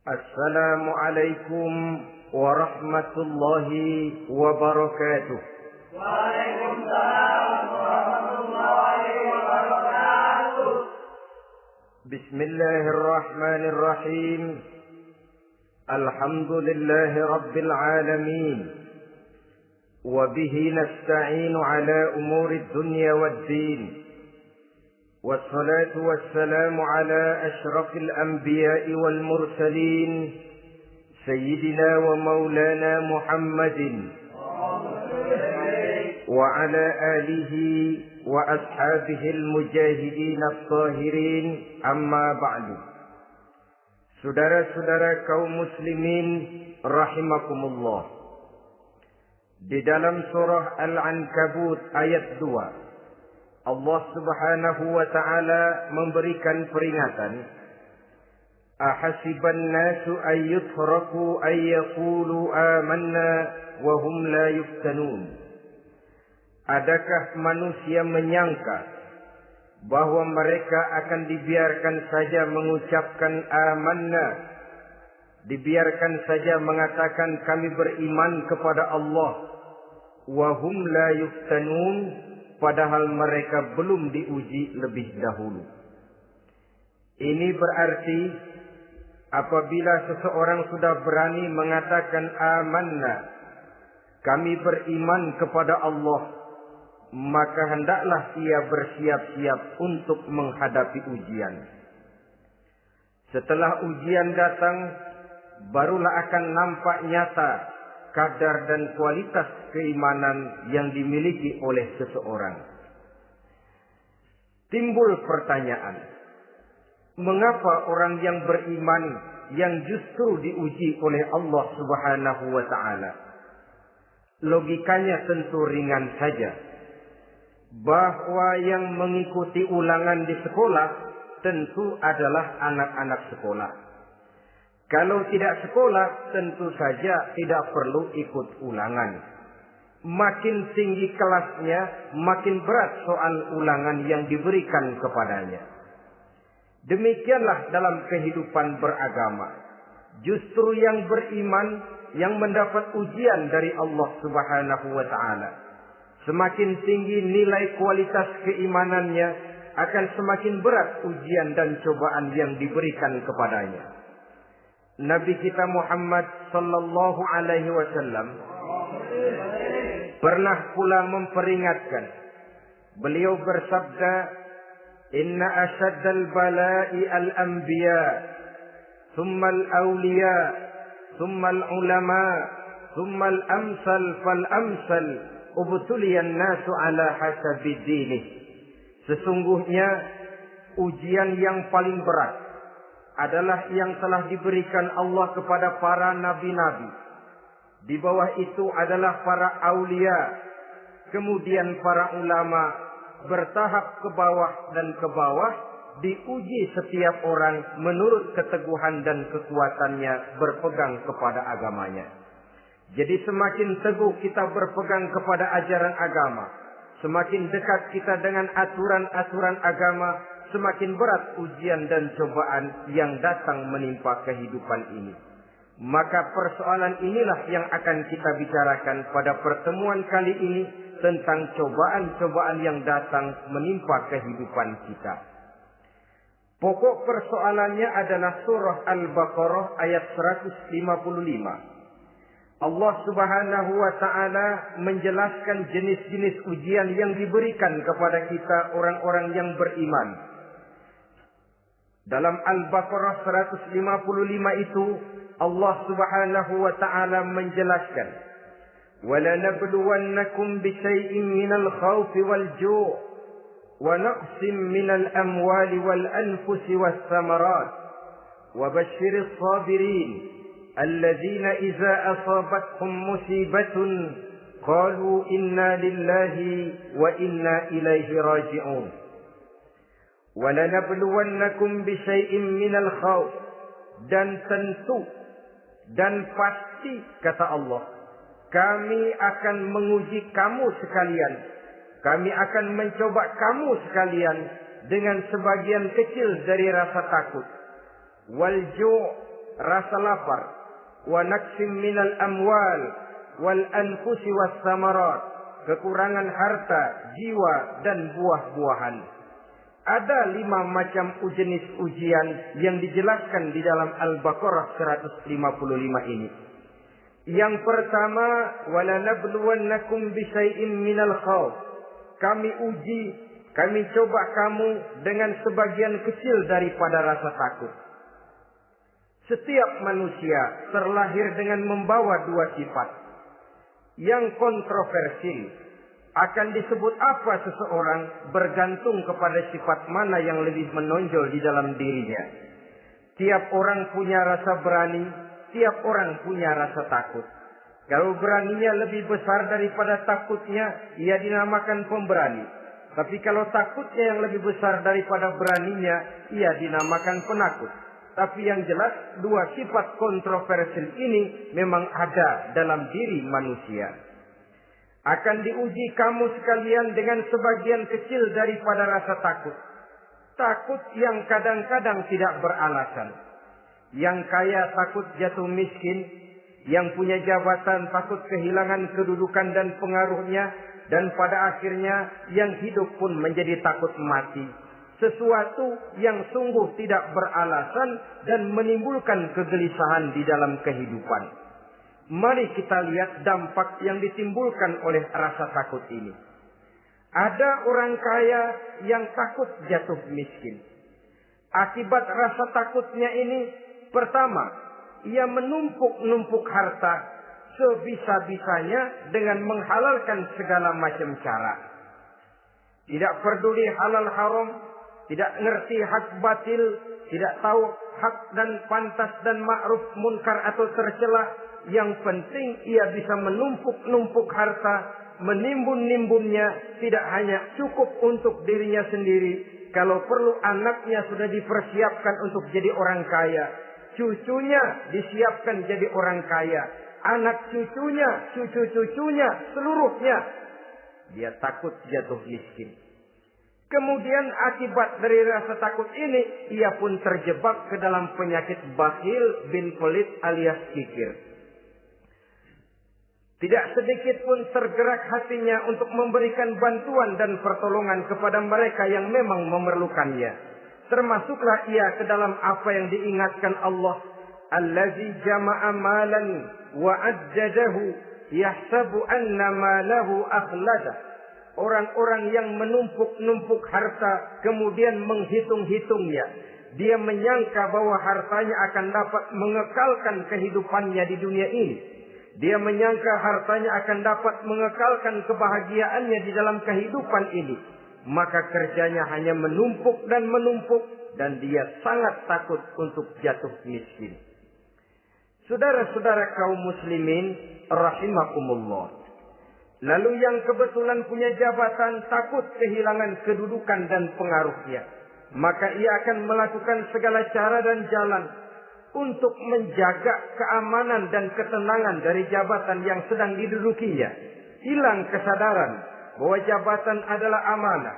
Assalamualaikum warahmatullahi wabarakatuh. Waalaikumsalam warahmatullahi wabarakatuh. Bismillahirrahmanirrahim. Alhamdulillahi rabbil alamin. Wa bihi nasta'inu ala umuri dunya waddin. والصلاة والسلام على أشرف الأنبياء والمرسلين سيدنا ومولانا محمد وعلى آله وأصحابه المجاهدين الطاهرين أما بعد. Saudara-saudara kaum muslimin rahimakumullah. Di dalam surah Al-Ankabut ayat 2, Allah Subhanahu wa ta'ala memberikan peringatan. Ahasiban nasu ayyutraku ayyaqulu amanna wa hum la yuftanun. Adakah manusia menyangka bahwa mereka akan dibiarkan saja mengucapkan amanna, dibiarkan saja mengatakan kami beriman kepada Allah, wa hum la yuftanun, padahal mereka belum diuji lebih dahulu. Ini berarti apabila seseorang sudah berani mengatakan amanna, kami beriman kepada Allah, maka hendaklah ia bersiap-siap untuk menghadapi ujian. Setelah ujian datang, barulah akan nampak nyata kadar dan kualitas keimanan yang dimiliki oleh seseorang. Timbul pertanyaan, mengapa orang yang beriman yang justru diuji oleh Allah Subhanahu wa ta'ala? Logikanya tentu ringan saja, bahwa yang mengikuti ulangan di sekolah tentu adalah anak-anak sekolah. Kalau tidak sekolah, tentu saja tidak perlu ikut ulangan. Makin tinggi kelasnya, makin berat soal ulangan yang diberikan kepadanya. Demikianlah dalam kehidupan beragama. Justru yang beriman, yang mendapat ujian dari Allah Subhanahu wa ta'ala, semakin tinggi nilai kualitas keimanannya, akan semakin berat ujian dan cobaan yang diberikan kepadanya. Nabi kita Muhammad sallallahu alaihi wasallam pernah pula memperingatkan. Beliau bersabda, "Inna ashaddal bala'i al-anbiya, thumma al-awliya, thumma al-ulama, thumma al-amsal fal-amsal, ubtuliyan nasu ala hasabi dinih." Sesungguhnya ujian yang paling berat adalah yang telah diberikan Allah kepada para nabi-nabi. Di bawah itu adalah para aulia, kemudian para ulama, bertahap ke bawah dan ke bawah, diuji setiap orang menurut keteguhan dan kekuatannya berpegang kepada agamanya. Jadi semakin teguh kita berpegang kepada ajaran agama, semakin dekat kita dengan aturan-aturan agama, semakin berat ujian dan cobaan yang datang menimpa kehidupan ini. Maka persoalan inilah yang akan kita bicarakan pada pertemuan kali ini, tentang cobaan-cobaan yang datang menimpa kehidupan kita. Pokok persoalannya adalah surah Al-Baqarah ayat 155. Allah Subhanahu wa ta'ala menjelaskan jenis-jenis ujian yang diberikan kepada kita orang-orang yang beriman. Dalam Al-Baqarah 155 itu, Allah Subhanahu wa ta'ala menjelaskan, وَلَنَبْلُوَنَّكُمْ بِشَيْءٍ مِّنَ الْخَوْفِ وَالْجُوعِ وَنَقْصٍ مِّنَ الْأَمْوَالِ وَالْأَنفُسِ وَالثَّمَرَاتِ وَبَشِّرِ الصَّابِرِينَ الَّذِينَ إِذَا أَصَابَتْهُمْ مُصِيبَةٌ قَالُوا إِنَّا لِلَّهِ وَإِنَّا إِلَيْهِ رَاجِعُونَ. وَلَنَبْلُوَنَّكُمْ بِشَيْءٍ مِّنَ الْخَوْفِ, dan tentu dan pasti kata Allah, kami akan menguji kamu sekalian, kami akan mencoba kamu sekalian dengan sebagian kecil dari rasa takut, wal ju', rasa lapar, wa naqsim minal amwal wal anfusi was samarat, kekurangan harta, jiwa dan buah-buahan. Ada 5 macam jenis ujian yang dijelaskan di dalam Al-Baqarah 155 ini. Yang pertama, walanabluwannakum bisyai'im minal khauf. Kami uji, kami coba kamu dengan sebagian kecil daripada rasa takut. Setiap manusia terlahir dengan membawa 2 sifat. Yang kontroversi, akan disebut apa seseorang bergantung kepada sifat mana yang lebih menonjol di dalam dirinya. Tiap orang punya rasa berani, tiap orang punya rasa takut. Kalau beraninya lebih besar daripada takutnya, ia dinamakan pemberani. Tapi kalau takutnya yang lebih besar daripada beraninya, ia dinamakan penakut. Tapi yang jelas 2 sifat kontroversial ini memang ada dalam diri manusia. Akan diuji kamu sekalian dengan sebagian kecil daripada rasa takut. Takut yang kadang-kadang tidak beralasan. Yang kaya takut jatuh miskin. Yang punya jabatan takut kehilangan kedudukan dan pengaruhnya. Dan pada akhirnya yang hidup pun menjadi takut mati. Sesuatu yang sungguh tidak beralasan dan menimbulkan kegelisahan di dalam kehidupan. Mari kita lihat dampak yang ditimbulkan oleh rasa takut ini. Ada orang kaya yang takut jatuh miskin. Akibat rasa takutnya ini, pertama, ia menumpuk-numpuk harta sebisa-bisanya dengan menghalalkan segala macam cara. Tidak peduli halal haram, tidak ngerti hak batil, tidak tahu hak dan pantas dan ma'ruf munkar atau tercela. Yang penting ia bisa menumpuk-numpuk harta, menimbun-nimbunnya, tidak hanya cukup untuk dirinya sendiri. Kalau perlu anaknya sudah dipersiapkan untuk jadi orang kaya. Cucunya disiapkan jadi orang kaya. Anak cucunya, cucu-cucunya, seluruhnya. Dia takut jatuh miskin. Kemudian akibat dari rasa takut ini, ia pun terjebak ke dalam penyakit bakhil bin pelit alias kikir. Tidak sedikit pun tergerak hatinya untuk memberikan bantuan dan pertolongan kepada mereka yang memang memerlukannya. Termasuklah ia ke dalam apa yang diingatkan Allah. Allazi jama'a malan wa addadahu yahsabu anna malahu akhlada. Orang-orang yang menumpuk-numpuk harta kemudian menghitung-hitungnya. Dia menyangka bahwa hartanya akan dapat mengekalkan kehidupannya di dunia ini. Dia menyangka hartanya akan dapat mengekalkan kebahagiaannya di dalam kehidupan ini. Maka kerjanya hanya menumpuk dan menumpuk. Dan dia sangat takut untuk jatuh miskin. Saudara-saudara kaum muslimin rahimakumullah. Lalu yang kebetulan punya jabatan takut kehilangan kedudukan dan pengaruhnya. Maka ia akan melakukan segala cara dan jalan untuk menjaga keamanan dan ketenangan dari jabatan yang sedang didudukinya. Hilang kesadaran bahwa jabatan adalah amanah.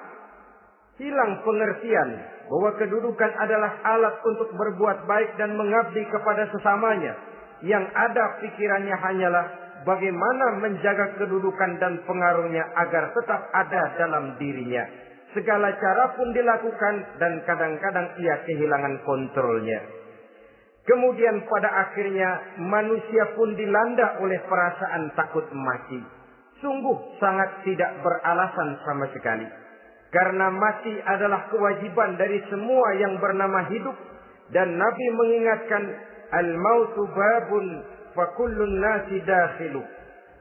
Hilang pengertian bahwa kedudukan adalah alat untuk berbuat baik dan mengabdi kepada sesamanya. Yang ada pikirannya hanyalah bagaimana menjaga kedudukan dan pengaruhnya agar tetap ada dalam dirinya. Segala cara pun dilakukan dan kadang-kadang ia kehilangan kontrolnya. Kemudian pada akhirnya manusia pun dilanda oleh perasaan takut mati. Sungguh sangat tidak beralasan sama sekali. Karena mati adalah kewajiban dari semua yang bernama hidup. Dan Nabi mengingatkan, al-mautu babun fa kullun nasi dakhilu.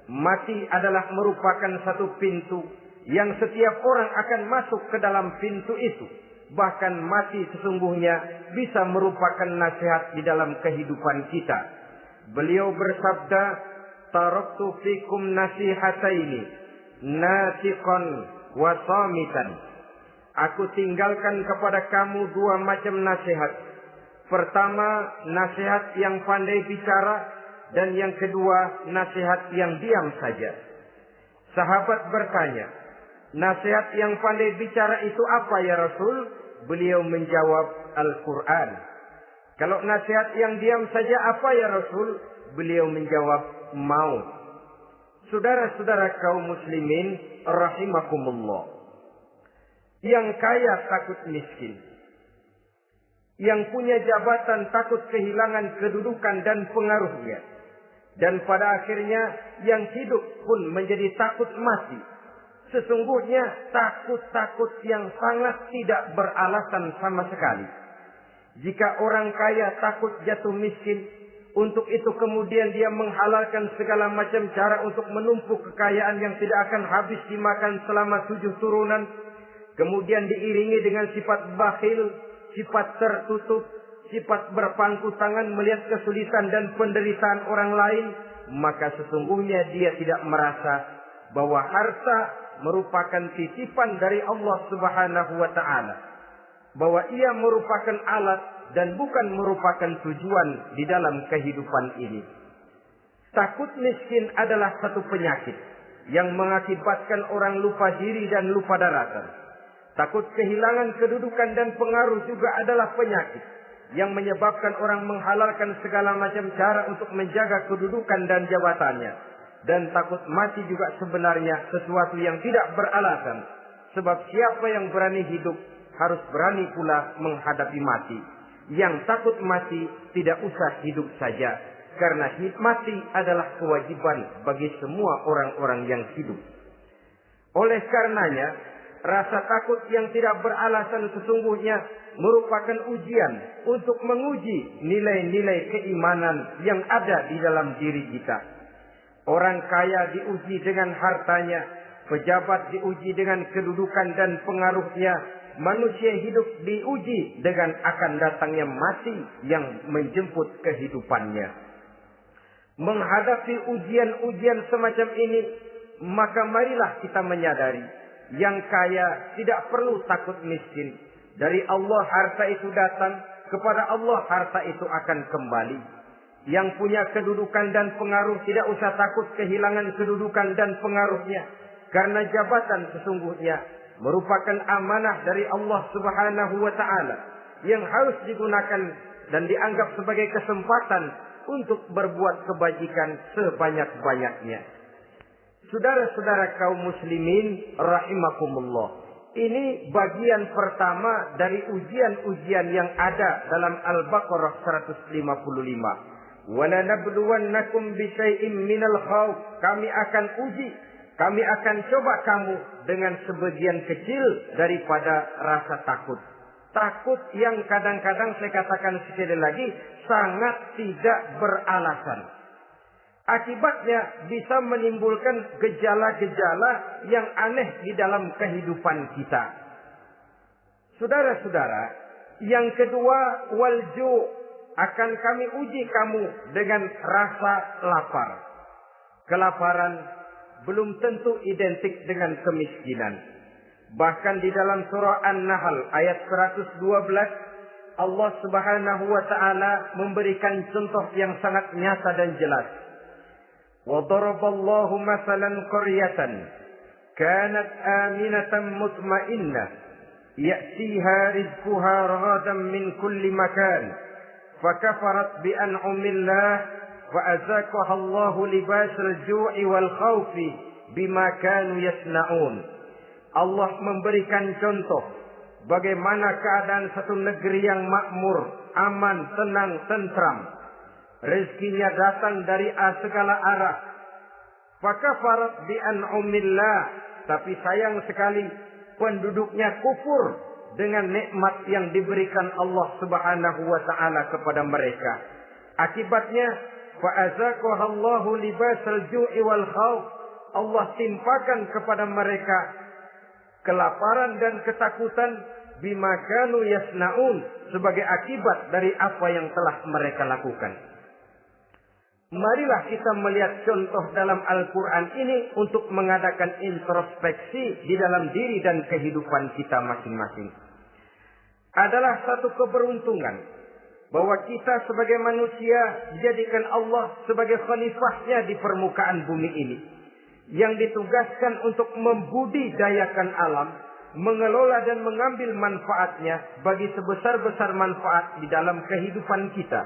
Mati adalah merupakan satu pintu yang setiap orang akan masuk ke dalam pintu itu. Bahkan mati sesungguhnya bisa merupakan nasihat di dalam kehidupan kita. Beliau bersabda, taraktu fikum nasihataini, natiqan wa samitan. Aku tinggalkan kepada kamu 2 macam nasihat. Pertama, nasihat yang pandai bicara, dan yang kedua, nasihat yang diam saja. Sahabat bertanya, nasihat yang pandai bicara itu apa ya Rasul? Beliau menjawab, Al-Quran. Kalau nasihat yang diam saja apa ya Rasul? Beliau menjawab, maut. Saudara-saudara kaum muslimin rahimakumullah. Yang kaya takut miskin. Yang punya jabatan takut kehilangan kedudukan dan pengaruhnya. Dan pada akhirnya yang hidup pun menjadi takut mati. Sesungguhnya takut-takut yang sangat tidak beralasan sama sekali. Jika orang kaya takut jatuh miskin, untuk itu kemudian dia menghalalkan segala macam cara untuk menumpuk kekayaan yang tidak akan habis dimakan selama 7 turunan. Kemudian diiringi dengan sifat bakhil, sifat tertutup, sifat berpangku tangan melihat kesulitan dan penderitaan orang lain. Maka sesungguhnya dia tidak merasa bahwa harta merupakan titipan dari Allah Subhanahu wa ta'ala. Bahwa ia merupakan alat dan bukan merupakan tujuan di dalam kehidupan ini. Takut miskin adalah satu penyakit yang mengakibatkan orang lupa diri dan lupa daratan. Takut kehilangan kedudukan dan pengaruh juga adalah penyakit yang menyebabkan orang menghalalkan segala macam cara untuk menjaga kedudukan dan jabatannya. Dan takut mati juga sebenarnya sesuatu yang tidak beralasan. Sebab siapa yang berani hidup harus berani pula menghadapi mati. Yang takut mati tidak usah hidup saja. Karena mati adalah kewajiban bagi semua orang-orang yang hidup. Oleh karenanya, rasa takut yang tidak beralasan sesungguhnya merupakan ujian untuk menguji nilai-nilai keimanan yang ada di dalam diri kita. Orang kaya diuji dengan hartanya, pejabat diuji dengan kedudukan dan pengaruhnya, manusia hidup diuji dengan akan datangnya mati yang menjemput kehidupannya. Menghadapi ujian-ujian semacam ini, maka marilah kita menyadari, yang kaya tidak perlu takut miskin. Dari Allah harta itu datang, kepada Allah harta itu akan kembali. Yang punya kedudukan dan pengaruh tidak usah takut kehilangan kedudukan dan pengaruhnya. Karena jabatan sesungguhnya merupakan amanah dari Allah Subhanahu wa ta'ala yang harus digunakan dan dianggap sebagai kesempatan untuk berbuat kebajikan sebanyak-banyaknya. Saudara-saudara kaum muslimin rahimakumullah. Ini bagian pertama dari ujian-ujian yang ada dalam Al-Baqarah 155. Wala nabluwannakum bisyai'im minal khauf. Kami akan uji, kami akan coba kamu dengan sebagian kecil daripada rasa takut. Takut yang kadang-kadang saya katakan sekali lagi sangat tidak beralasan. Akibatnya bisa menimbulkan gejala-gejala yang aneh di dalam kehidupan kita. Saudara-saudara, yang kedua, walju, akan kami uji kamu dengan rasa lapar. Kelaparan belum tentu identik dengan kemiskinan. Bahkan di dalam surah An-Nahl ayat 112, Allah Subhanahu wa ta'ala memberikan contoh yang sangat nyata dan jelas. وَضَرَبَ اللَّهُ مَثَلًا قَرْيَةً كَانَتْ آمِنَةً مُطْمَئِنَّةً يَأْتِيهَا رِزْقُهَا رَغَدًا مِنْ كُلِّ مَكَانٍ فَكَفَرَتْ بِأَنْعُمِ اللَّهِ فَأَذَاقَهَا اللَّهُ لِبَاسَ الْجُوعِ وَالْخَوْفِ بِمَا كَانُوا يَصْنَعُونَ. Allah memberikan contoh bagaimana keadaan satu negeri yang makmur, aman, tenang, tentram. Rezekinya datang dari segala arah. Fakafarat bi an'umillah, tapi sayang sekali penduduknya kufur dengan nikmat yang diberikan Allah Subhanahu wa ta'ala kepada mereka. Akibatnya fa'azaqahallahu libasal ju'i wal khauf. Allah timpakan kepada mereka kelaparan dan ketakutan bima kanu yasnaun, sebagai akibat dari apa yang telah mereka lakukan. Marilah kita melihat contoh dalam Al-Quran ini untuk mengadakan introspeksi di dalam diri dan kehidupan kita masing-masing. Adalah satu keberuntungan bahwa kita sebagai manusia dijadikan Allah sebagai khalifahnya di permukaan bumi ini, yang ditugaskan untuk membudidayakan alam, mengelola dan mengambil manfaatnya bagi sebesar-besar manfaat di dalam kehidupan kita.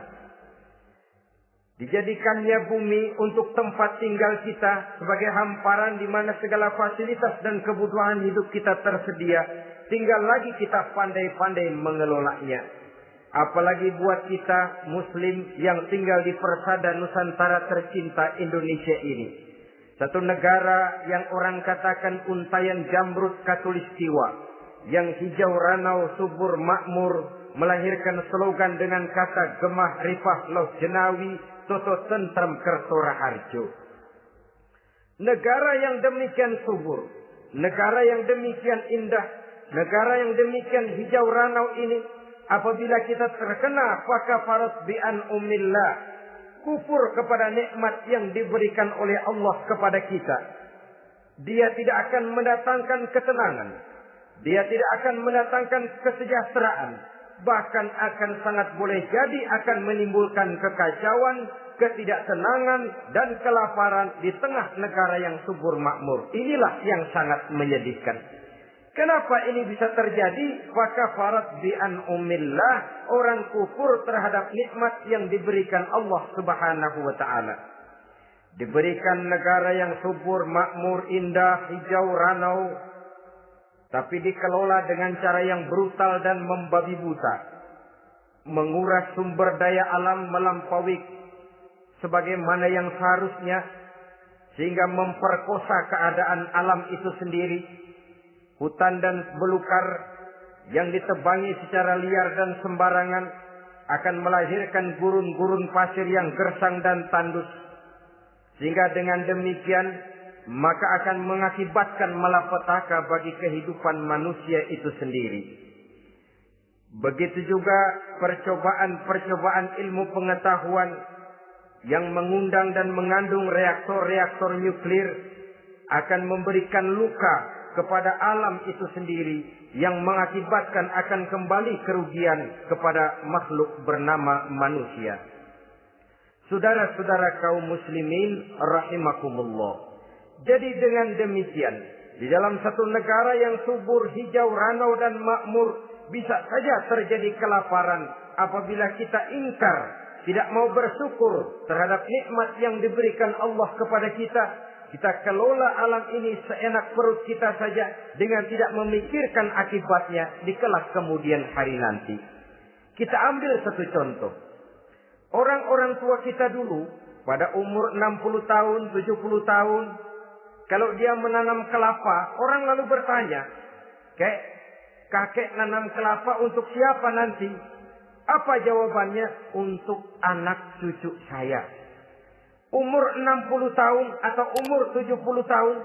Dijadikannya bumi untuk tempat tinggal kita sebagai hamparan di mana segala fasilitas dan kebutuhan hidup kita tersedia. Tinggal lagi kita pandai-pandai mengelolanya. Apalagi buat kita Muslim yang tinggal di persada Nusantara tercinta Indonesia ini. Satu negara yang orang katakan untayan jamrut katulistiwa, yang hijau ranau subur makmur, melahirkan slogan dengan kata gemah rifah loh jenawi toto tentrem kerto raharjo. Negara yang demikian subur, negara yang demikian indah, negara yang demikian hijau ranau ini, apabila kita terkena fakafarat bi an umillah, kufur kepada nikmat yang diberikan oleh Allah kepada kita, dia tidak akan mendatangkan ketenangan, dia tidak akan mendatangkan kesejahteraan, bahkan akan sangat boleh jadi akan menimbulkan kekacauan, ketidaktenangan dan kelaparan di tengah negara yang subur makmur. Inilah yang sangat menyedihkan. Kenapa ini bisa terjadi? Fakafarat bi an umillah, orang kufur terhadap nikmat yang diberikan Allah Subhanahu wa taala. Diberikan negara yang subur, makmur, indah, hijau ranau, tapi dikelola dengan cara yang brutal dan membabi buta. Menguras sumber daya alam melampaui sebagaimana yang seharusnya, sehingga memperkosa keadaan alam itu sendiri. Hutan dan belukar yang ditebangi secara liar dan sembarangan akan melahirkan gurun-gurun pasir yang gersang dan tandus. Sehingga dengan demikian maka akan mengakibatkan malapetaka bagi kehidupan manusia itu sendiri. Begitu juga percobaan-percobaan ilmu pengetahuan yang mengundang dan mengandung reaktor-reaktor nuklir akan memberikan luka kepada alam itu sendiri, yang mengakibatkan akan kembali kerugian kepada makhluk bernama manusia. Saudara-saudara kaum muslimin rahimakumullah. Jadi dengan demikian, di dalam satu negara yang subur, hijau, ranau dan makmur, bisa saja terjadi kelaparan apabila kita ingkar, tidak mau bersyukur terhadap nikmat yang diberikan Allah kepada kita. Kita kelola alam ini seenak perut kita saja dengan tidak memikirkan akibatnya di kelak kemudian hari nanti. Kita ambil satu contoh. Orang-orang tua kita dulu pada umur 60 tahun, 70 tahun, kalau dia menanam kelapa, orang lalu bertanya, kakek nanam kelapa untuk siapa nanti? Apa jawabannya? Untuk anak cucu saya. Umur 60 tahun atau umur 70 tahun,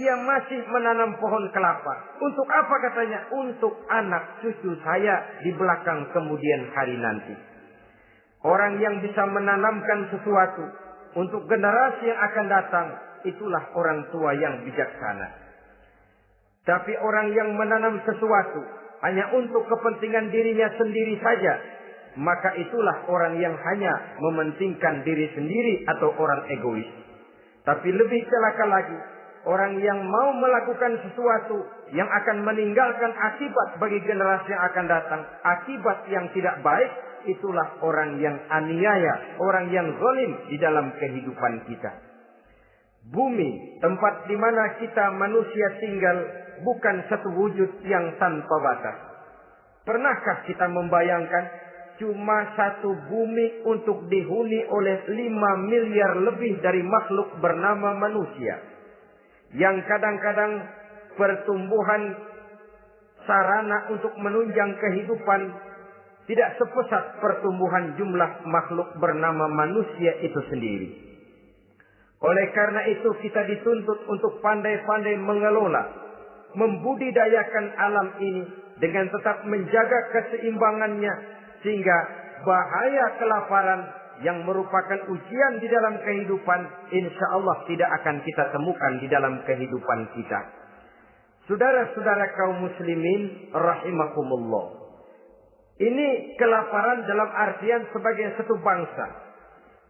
ia masih menanam pohon kelapa. Untuk apa katanya? Untuk anak cucu saya di belakang kemudian hari nanti. Orang yang bisa menanamkan sesuatu untuk generasi yang akan datang, itulah orang tua yang bijaksana. Tapi orang yang menanam sesuatu hanya untuk kepentingan dirinya sendiri saja, maka itulah orang yang hanya mementingkan diri sendiri atau orang egois. Tapi lebih celaka lagi, orang yang mau melakukan sesuatu yang akan meninggalkan akibat bagi generasi yang akan datang, akibat yang tidak baik, itulah orang yang aniaya, orang yang zalim di dalam kehidupan kita. Bumi, tempat di mana kita manusia tinggal, bukan satu wujud yang tanpa batas. Pernahkah kita membayangkan cuma satu bumi untuk dihuni oleh 5 miliar lebih dari makhluk bernama manusia, yang kadang-kadang pertumbuhan sarana untuk menunjang kehidupan tidak sepesat pertumbuhan jumlah makhluk bernama manusia itu sendiri. Oleh karena itu kita dituntut untuk pandai-pandai mengelola, membudidayakan alam ini dengan tetap menjaga keseimbangannya, sehingga bahaya kelaparan yang merupakan ujian di dalam kehidupan, insya Allah tidak akan kita temukan di dalam kehidupan kita. Saudara-saudara kaum muslimin rahimakumullah. Ini kelaparan dalam artian sebagai satu bangsa.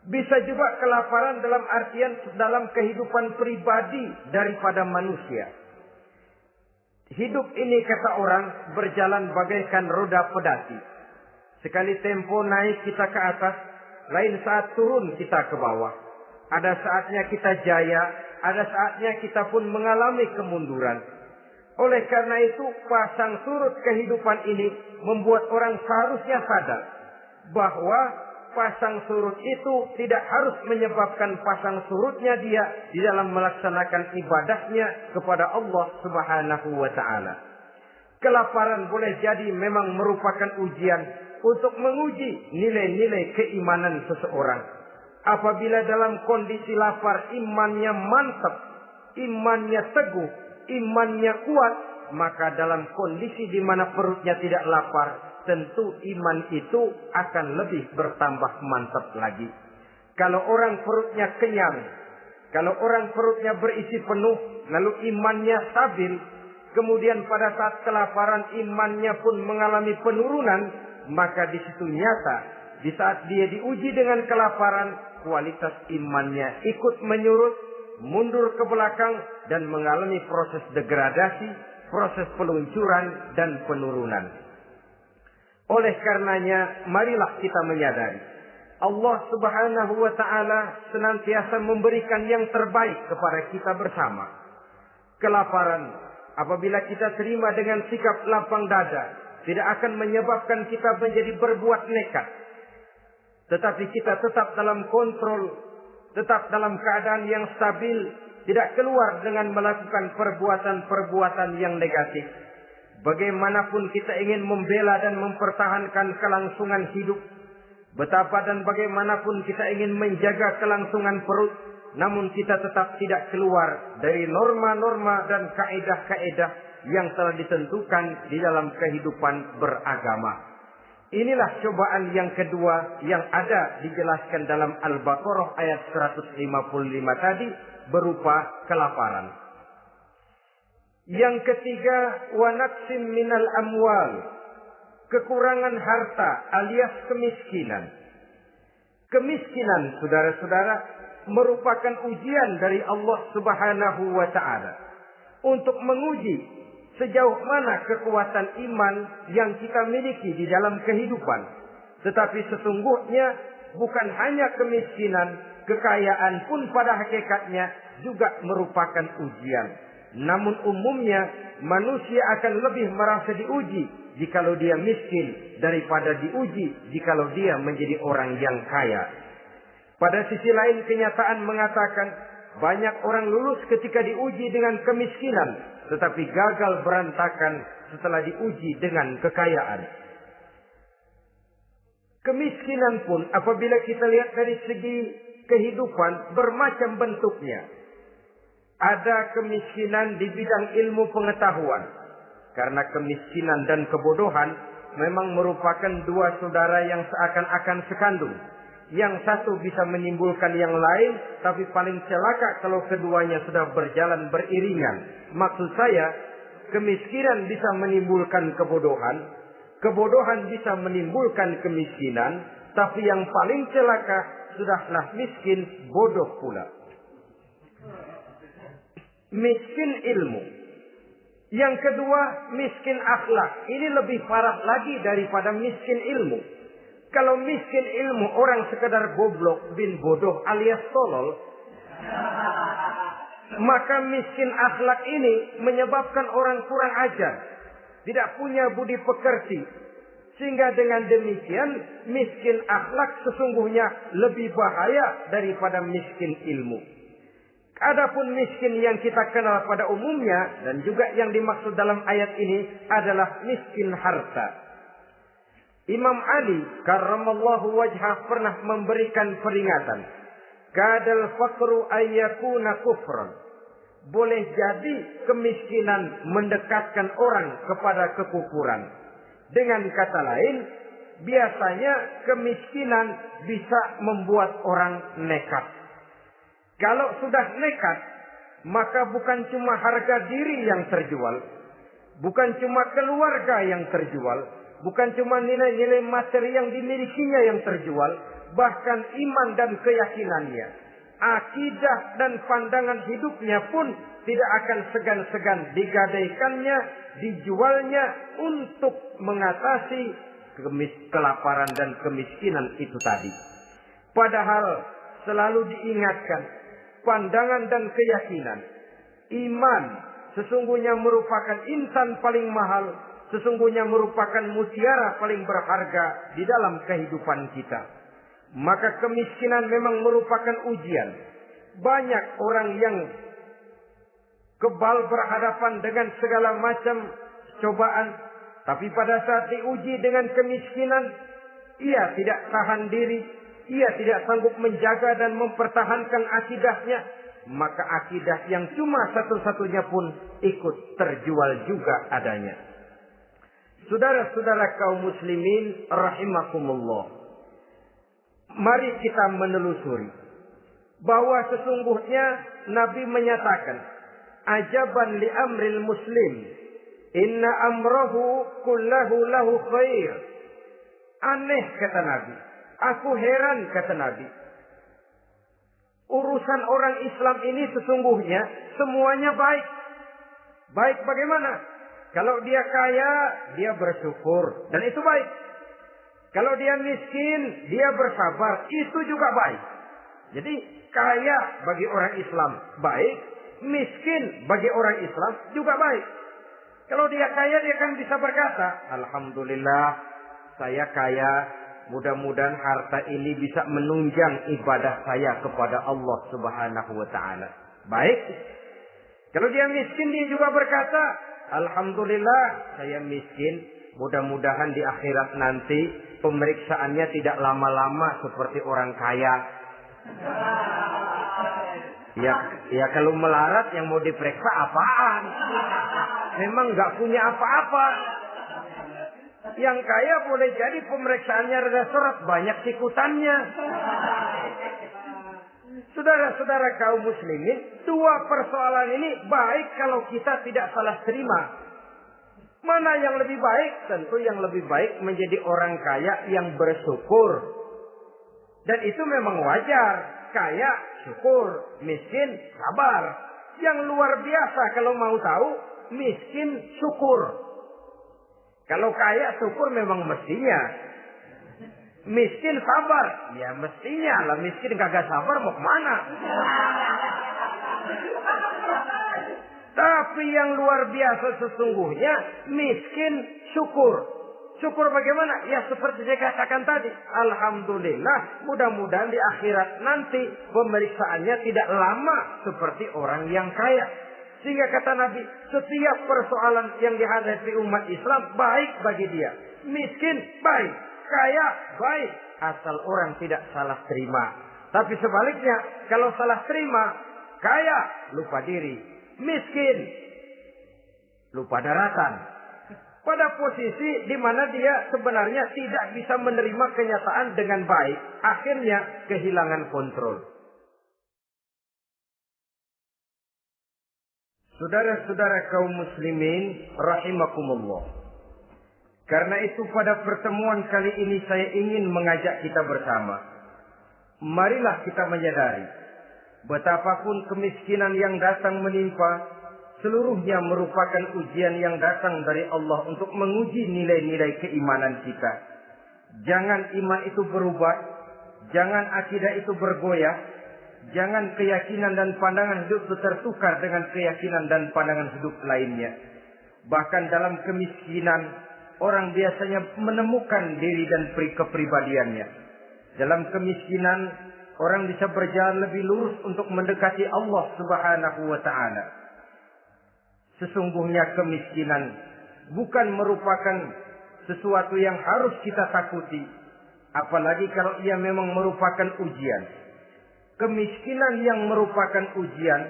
Bisa juga kelaparan dalam artian dalam kehidupan pribadi daripada manusia. Hidup ini, kata orang, berjalan bagaikan roda pedati. Sekali tempo naik kita ke atas, lain saat turun kita ke bawah. Ada saatnya kita jaya, ada saatnya kita pun mengalami kemunduran. Oleh karena itu, pasang surut kehidupan ini membuat orang seharusnya sadar bahwa pasang surut itu tidak harus menyebabkan pasang surutnya dia di dalam melaksanakan ibadahnya kepada Allah Subhanahu wa ta'ala. Kelaparan boleh jadi memang merupakan ujian untuk menguji nilai-nilai keimanan seseorang. Apabila dalam kondisi lapar imannya mantap, imannya teguh, imannya kuat, maka dalam kondisi di mana perutnya tidak lapar, tentu iman itu akan lebih bertambah mantap lagi. Kalau orang perutnya kenyang, kalau orang perutnya berisi penuh, lalu imannya stabil, kemudian pada saat kelaparan imannya pun mengalami penurunan, maka di situ nyata, di saat dia diuji dengan kelaparan, kualitas imannya ikut menyurut, mundur ke belakang, dan mengalami proses degradasi, proses peluncuran dan penurunan. Oleh karenanya, marilah kita menyadari Allah Subhanahu wa ta'ala senantiasa memberikan yang terbaik kepada kita bersama. Kelaparan, apabila kita terima dengan sikap lapang dada, tidak akan menyebabkan kita menjadi berbuat nekat. Tetapi kita tetap dalam kontrol, tetap dalam keadaan yang stabil, tidak keluar dengan melakukan perbuatan-perbuatan yang negatif. Bagaimanapun kita ingin membela dan mempertahankan kelangsungan hidup, betapa dan bagaimanapun kita ingin menjaga kelangsungan perut, namun kita tetap tidak keluar dari norma-norma dan kaedah-kaedah yang telah ditentukan di dalam kehidupan beragama. Inilah cobaan yang kedua yang ada dijelaskan dalam Al-Baqarah ayat 155 tadi berupa kelaparan. Yang ketiga, wa naqsim minal amwal, kekurangan harta alias kemiskinan. Kemiskinan, saudara-saudara, merupakan ujian dari Allah Subhanahu wa ta'ala untuk menguji sejauh mana kekuatan iman yang kita miliki di dalam kehidupan. Tetapi sesungguhnya bukan hanya kemiskinan, kekayaan pun pada hakikatnya juga merupakan ujian. Namun umumnya manusia akan lebih merasa diuji jikalau dia miskin daripada diuji jikalau dia menjadi orang yang kaya. Pada sisi lain kenyataan mengatakan banyak orang lulus ketika diuji dengan kemiskinan, tetapi gagal berantakan setelah diuji dengan kekayaan. Kemiskinan pun apabila kita lihat dari segi kehidupan bermacam bentuknya. Ada kemiskinan di bidang ilmu pengetahuan. Karena kemiskinan dan kebodohan memang merupakan dua saudara yang seakan-akan sekandung. Yang satu bisa menimbulkan yang lain, tapi paling celaka kalau keduanya sudah berjalan beriringan. Maksud saya, kemiskinan bisa menimbulkan kebodohan, kebodohan bisa menimbulkan kemiskinan, tapi yang paling celaka sudahlah miskin, bodoh pula. Miskin ilmu. Yang kedua, miskin akhlak. Ini lebih parah lagi daripada miskin ilmu. Kalau miskin ilmu orang sekedar goblok bin bodoh alias tolol, maka miskin akhlak ini menyebabkan orang kurang ajar, tidak punya budi pekerti. Sehingga dengan demikian miskin akhlak sesungguhnya lebih bahaya daripada miskin ilmu. Adapun miskin yang kita kenal pada umumnya dan juga yang dimaksud dalam ayat ini adalah miskin harta. Imam Ali karramallahu wajhah pernah memberikan peringatan. Kadal faqru ayyakuna kufran. Boleh jadi kemiskinan mendekatkan orang kepada kekufuran. Dengan kata lain, biasanya kemiskinan bisa membuat orang nekat. Kalau sudah nekat, maka bukan cuma harga diri yang terjual, bukan cuma keluarga yang terjual, bukan cuma nilai-nilai materi yang dimilikinya yang terjual, bahkan iman dan keyakinannya, akidah dan pandangan hidupnya pun tidak akan segan-segan digadaikannya, dijualnya untuk mengatasi kelaparan dan kemiskinan itu tadi. Padahal selalu diingatkan pandangan dan keyakinan iman sesungguhnya merupakan insan paling mahal, sesungguhnya merupakan mutiara paling berharga di dalam kehidupan kita. Maka kemiskinan memang merupakan ujian. Banyak orang yang kebal berhadapan dengan segala macam cobaan, tapi pada saat diuji dengan kemiskinan, ia tidak tahan diri, ia tidak sanggup menjaga dan mempertahankan akidahnya, maka akidah yang cuma satu-satunya pun ikut terjual juga adanya. Saudara-saudara kaum muslimin rahimakumullah, mari kita menelusuri bahwa sesungguhnya Nabi menyatakan, ajaban li amril muslim, inna amrahu kullahu lahu khair. Aneh kata Nabi, aku heran kata Nabi, urusan orang Islam ini sesungguhnya semuanya baik. Baik bagaimana? Kalau dia kaya, dia bersyukur, dan itu baik. Kalau dia miskin, dia bersabar, itu juga baik. Jadi kaya bagi orang Islam baik, miskin bagi orang Islam juga baik. Kalau dia kaya, dia kan bisa berkata, alhamdulillah saya kaya, mudah-mudahan harta ini bisa menunjang ibadah saya kepada Allah Subhanahu wa taala. Baik. Kalau dia miskin, dia juga berkata, alhamdulillah saya miskin, mudah-mudahan di akhirat nanti pemeriksaannya tidak lama-lama seperti orang kaya. Ya kalau melarat yang mau diperiksa apaan? Memang nggak punya apa-apa. Yang kaya boleh jadi pemeriksaannya rada seret, banyak sikutannya. Saudara-saudara kaum muslimin, dua persoalan ini baik kalau kita tidak salah terima. Mana yang lebih baik? Tentu yang lebih baik menjadi orang kaya yang bersyukur. Dan itu memang wajar. Kaya, syukur. Miskin, sabar. Yang luar biasa kalau mau tahu, miskin, syukur. Kalau kaya, syukur memang mestinya. Miskin, sabar. Ya mestinya lah. Miskin kagak sabar mau kemana? Tapi yang luar biasa sesungguhnya, miskin, syukur. Syukur bagaimana? Ya seperti saya katakan tadi. Alhamdulillah, mudah-mudahan di akhirat nanti pemeriksaannya tidak lama seperti orang yang kaya. Sehingga kata Nabi, setiap persoalan yang dihadapi umat Islam baik bagi dia. Miskin, baik. Kaya, baik. Asal orang tidak salah terima. Tapi sebaliknya, kalau salah terima, kaya, lupa diri. Miskin, lupa daratan. Pada posisi di mana dia sebenarnya tidak bisa menerima kenyataan dengan baik. Akhirnya kehilangan kontrol. Saudara-saudara kaum muslimin rahimakumullah. Karena itu pada pertemuan kali ini saya ingin mengajak kita bersama. Marilah kita menyadari betapapun kemiskinan yang datang menimpa, seluruhnya merupakan ujian yang datang dari Allah untuk menguji nilai-nilai keimanan kita. Jangan iman itu berubah, jangan akidah itu bergoyah, jangan keyakinan dan pandangan hidup itu tertukar dengan keyakinan dan pandangan hidup lainnya. Bahkan dalam kemiskinan, orang biasanya menemukan diri dan kepribadiannya. Dalam kemiskinan, orang bisa berjalan lebih lurus untuk mendekati Allah Subhanahu wa taala. Sesungguhnya kemiskinan bukan merupakan sesuatu yang harus kita takuti, apalagi kalau ia memang merupakan ujian. Kemiskinan yang merupakan ujian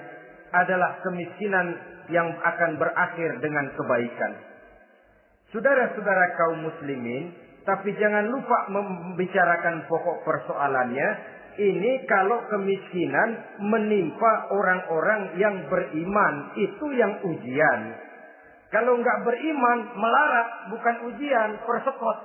adalah kemiskinan yang akan berakhir dengan kebaikan. Saudara-saudara kaum muslimin, tapi jangan lupa membicarakan pokok persoalannya. Ini kalau kemiskinan menimpa orang-orang yang beriman, itu yang ujian. Kalau nggak beriman, melarat, bukan ujian, persekot.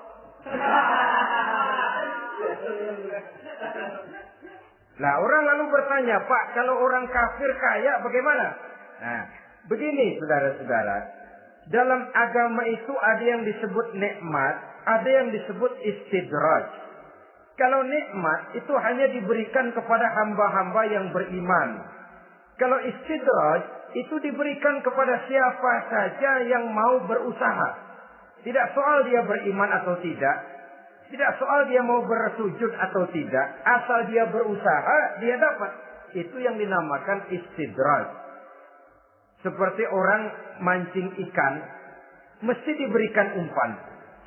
Nah, orang lalu bertanya, Pak, kalau orang kafir kaya bagaimana? Nah, begini saudara-saudara. Dalam agama itu ada yang disebut nikmat, ada yang disebut istidraj. Kalau nikmat itu hanya diberikan kepada hamba-hamba yang beriman. Kalau istidraj itu diberikan kepada siapa saja yang mau berusaha. Tidak soal dia beriman atau tidak. Tidak soal dia mau bersujud atau tidak. Asal dia berusaha, dia dapat. Itu yang dinamakan istidraj. Seperti orang mancing ikan, mesti diberikan umpan.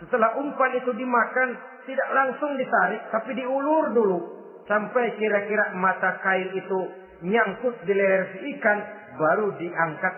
Setelah umpan itu dimakan, tidak langsung ditarik, tapi diulur dulu. Sampai kira-kira mata kail itu nyangkut di leher si ikan, baru diangkat